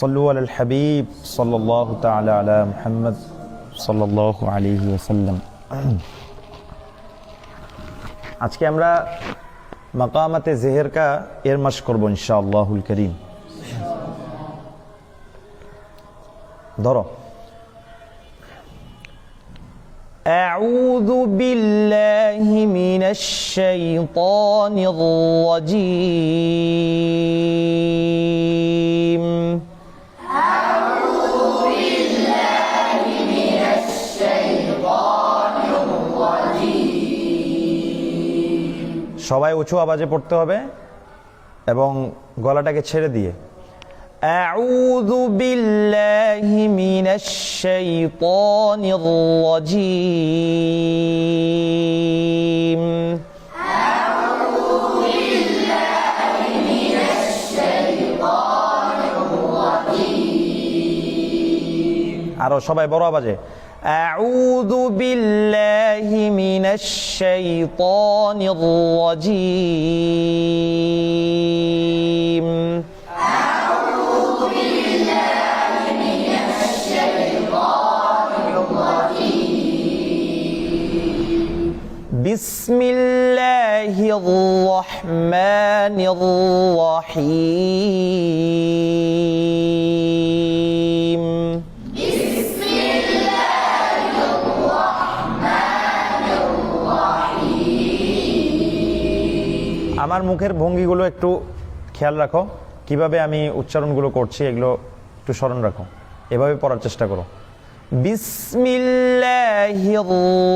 صلوا على الحبيب صلى الله تعالى على محمد صلى الله عليه وسلم আজকে আমরা মাকামাতে জেহেরকা এর মাস করব ইনশাআল্লাহুল কারীম। ধরো আউযু বিল্লাহি মিনাশ শাইতানির রাজীম। সবাই উঁচু আওয়াজে পড়তে হবে এবং গলাটাকে ছেড়ে দিয়ে আউযু বিল্লাহি মিনাশ শাইতানির রাজীম। আউযু বিল্লাহি মিনাশ শাইতানির রাজীম। আরো সবাই বড় আওয়াজে أعوذ بالله من الشيطان الرجيم. أعوذ بالله من الشيطان الرجيم. بسم الله الرحمن الرحيم. আমার মুখের ভঙ্গিগুলো একটু খেয়াল রাখো, কিভাবে আমি উচ্চারণগুলো করছি এগুলো একটু স্মরণ রাখো, এভাবে পড়ার চেষ্টা করো। বিসমিল্লাহির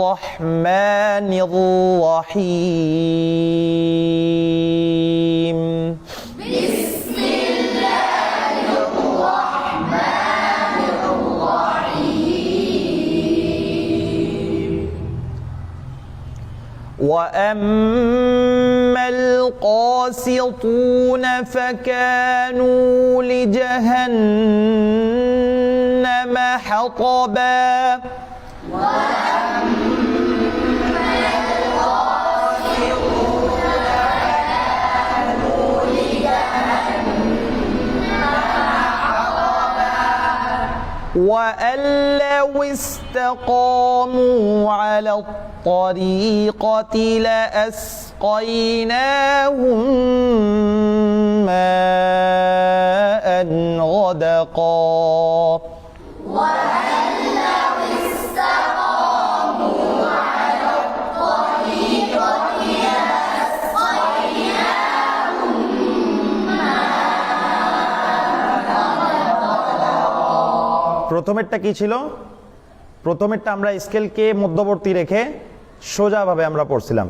রহমানির রহিম। বিসমিল্লাহির রহমানির রহিম। وأما القاسطون فكانوا لجهنم حطبا. وأن لو استقاموا على الطريقة لأسقيناهم ماء غدقا. وأن لو استقاموا على الطريقة لأسقيناهم প্রথমেরটা কি ছিল? প্রথমেরটা আমরা স্কেলকে মধ্যবর্তী রেখে সোজাভাবে আমরা পড়ছিলাম।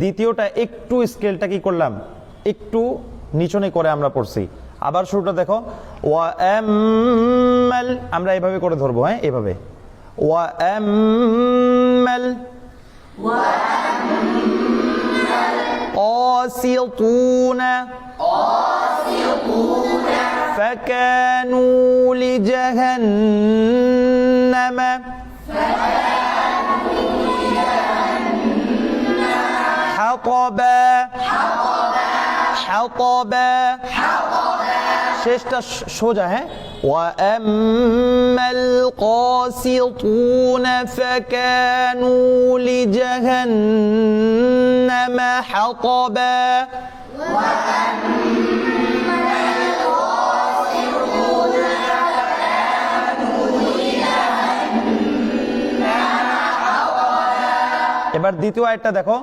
দ্বিতীয়টা একটু স্কেলটা কি করলাম, একটু নিচনে করে আমরা পড়ছি। আবার শুরুটা দেখো, ওয়াম্মাল আমরা এইভাবে করে ধরবো, হ্যাঁ এভাবে ওয়াম্মাল قاسطون فكانوا لجهنم حطبا. حطبا শেষটা সোজা, হ্যাঁ। وأما القاسطون فكانوا لجهنم حطبا. এবার দ্বিতীয় আয়াতটা দেখো,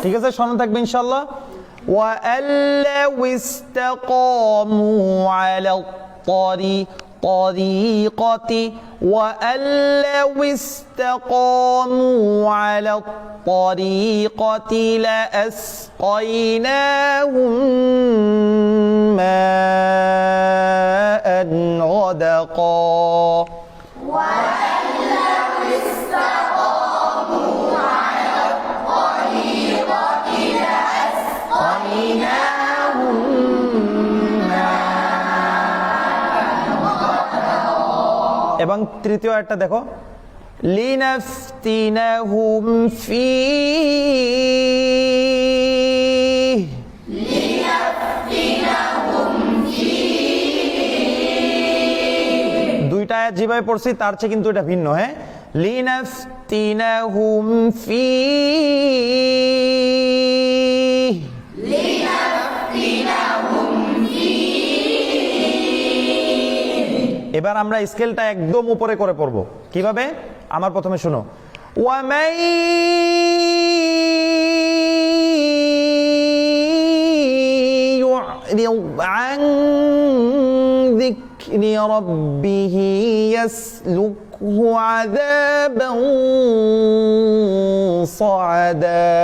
ঠিক আছে, শোনা থাকবে ইনশাআল্লাহ। وأن لو استقاموا على الطريقة وأن لو استقاموا على الطريقة لأسقيناهم ماء غدقا. وأن لو استقاموا على الطريقة لأسقيناهم ماء. এবং তৃতীয় আয়াতটা দেখো, লিনাফতিনাহুম ফীহ যেভাবে পড়ছি তার চেয়ে কিন্তু এটা ভিন্ন। হ্যাঁ, লিনাফতিনাহুম ফি, এবার আমরা স্কেলটা একদম উপরে করে পড়ব। কিভাবে? আমার প্রথমে শুনো, ওয়ামাই يعرض عن ذكر ربه يسلكه عذابا صعدا।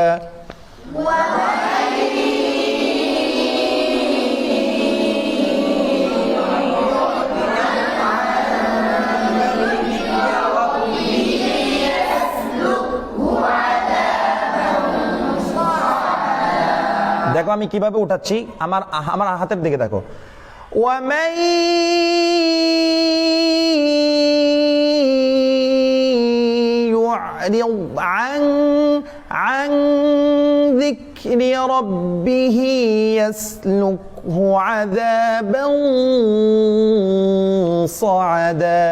দেখো আমি কিভাবে উঠাচ্ছি, আমার হাতের দিকে দেখো। ওয়ামাই يعرض عن ذكر ربه يسلكه عذابا صعدا।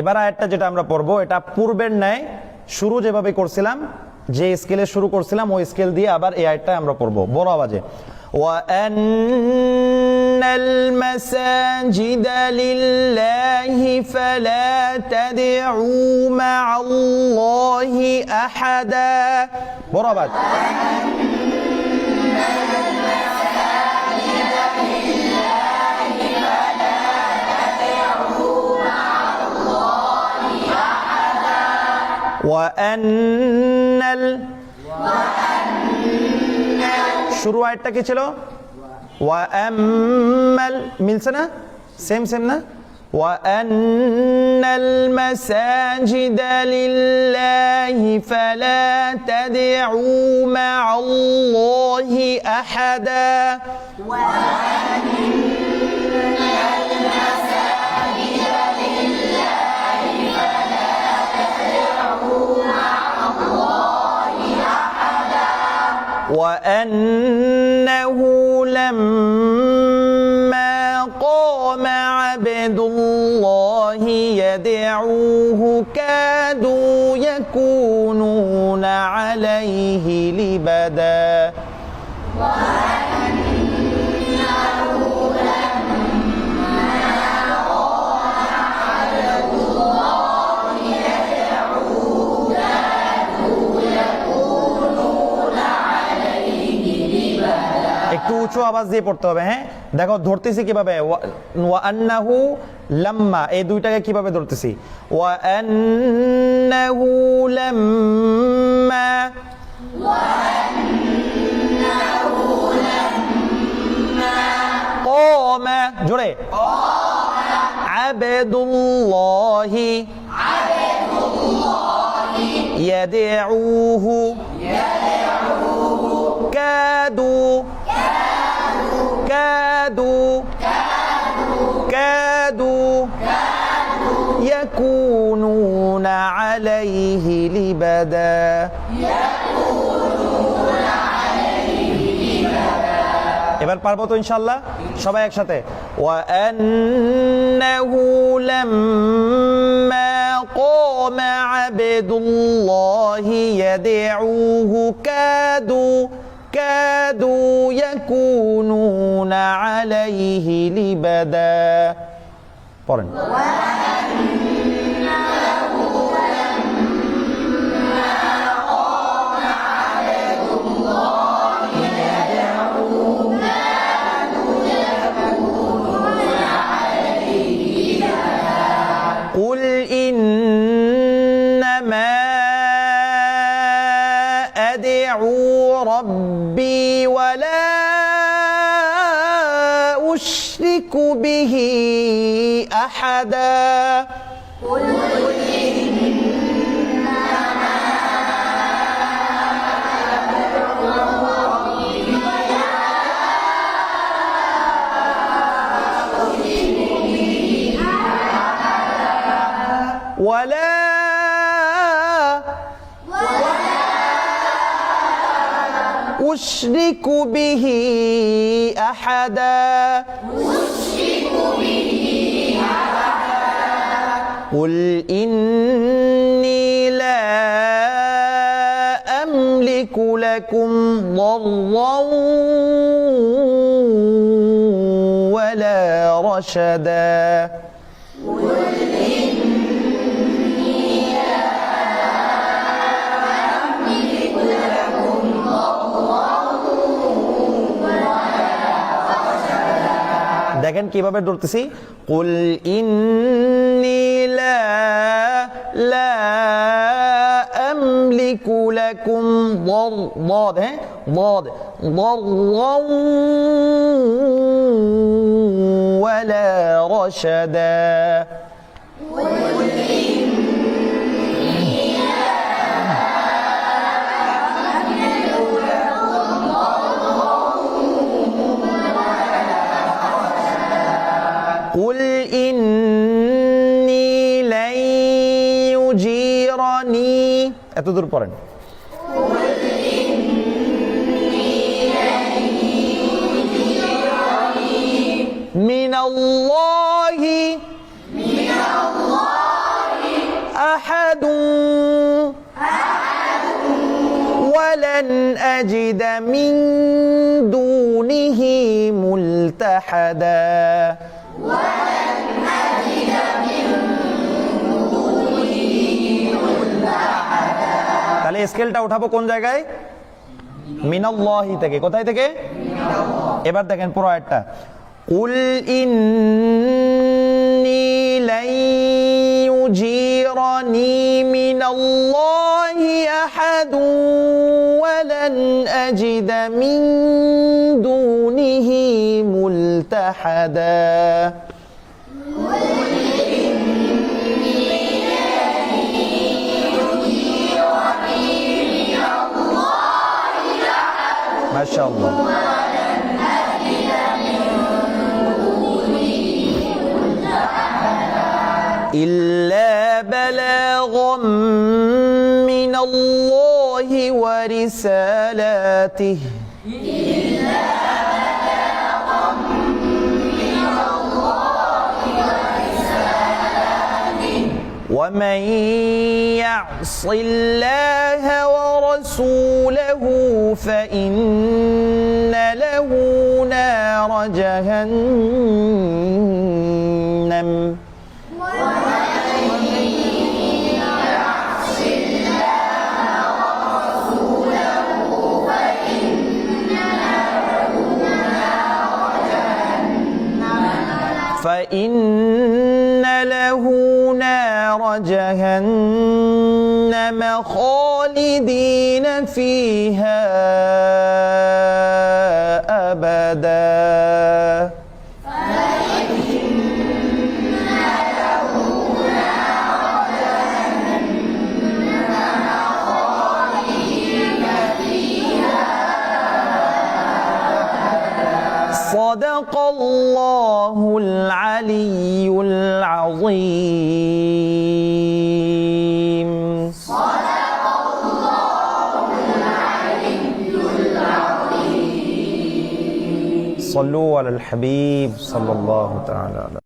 এবার আয়াতটা যেটা আমরা পড়বো এটা পূর্বের ন্যায় শুরু যেভাবে করছিলাম, যে স্কেলে শুরু করছিলাম ওই স্কেল দিয়ে আবার এই আয়াতটা আমরা পড়বো বড় আওয়াজে। ওয়ান্নাল মাসাজিদা লিল্লাহি ফালা তাদউ মা'আল্লাহি আহাদা, বড় আওয়াজ। ওয়ান্নাল, শুরু আয়াতটা কি ছিল? ওয়াম্মাল, মিলছে না? সেম না? ওয়ান্নাল মাসাজিদা লিল্লাহি ফালা তাদউ মা'আল্লাহি আহাদা। وأنه لما قام عبد الله يدعوه كادوا يكونون عليه لبدا। একটু উঁচু আওয়াজ দিয়ে পড়তে হবে। হ্যাঁ, দেখো ধরতেছি কিভাবে, ওয়ান্নাহু লাম্মা, এই দুইটাকে কিভাবে ধরতেছি। ওয়ান্নাহু লাম্মা, ক্বামা, জোরে, আবদুল্লাহি ইয়াদউহু কাদু يكونون عليه لبدا। এবার পারবো তো ইনশাআল্লাহ সবাই একসাথে। وأنه لما قام عبد الله يدعوه كادوا يكونون عليه لبدا। পড়েন। قل إنما أدعو ربي ولا أشرك به أحدا। أشرك به أحدا قل إني لا أملك لكم ضرا ولا رشدا দেখেন কিভাবে ধরতেছি কুল ইন্নী লা আমলিকু লাকুম ضاد হ্যাঁ ضاد ضرا ولا رشدا قل إني لن يجيرني এতদূর পড়েন من الله أحد ولن أجد من دونه ملتحدا তাহলে স্কেলটা উঠাবো কোন জায়গায় মিনাল্লাহি থেকে কোথায় থেকে এবার দেখেন পুরো আয়াতটা কুল ইন্নী লাই ইউজিরানি মিনাল্লাহি আহাদু ওয়ালান আজিদা মিন দুনিহি মুলতাহাদা মাশাআল্লাহ إلا بلاغا من الله ورسالاته ومن يعص الله ورسوله فإن له نار جهنم فإن له نار جهنم خالدين فيها أبدا صدق الله العلي العظيم صدق الله العلي العظيم صلوا على الحبيب صلى الله تعالى عليه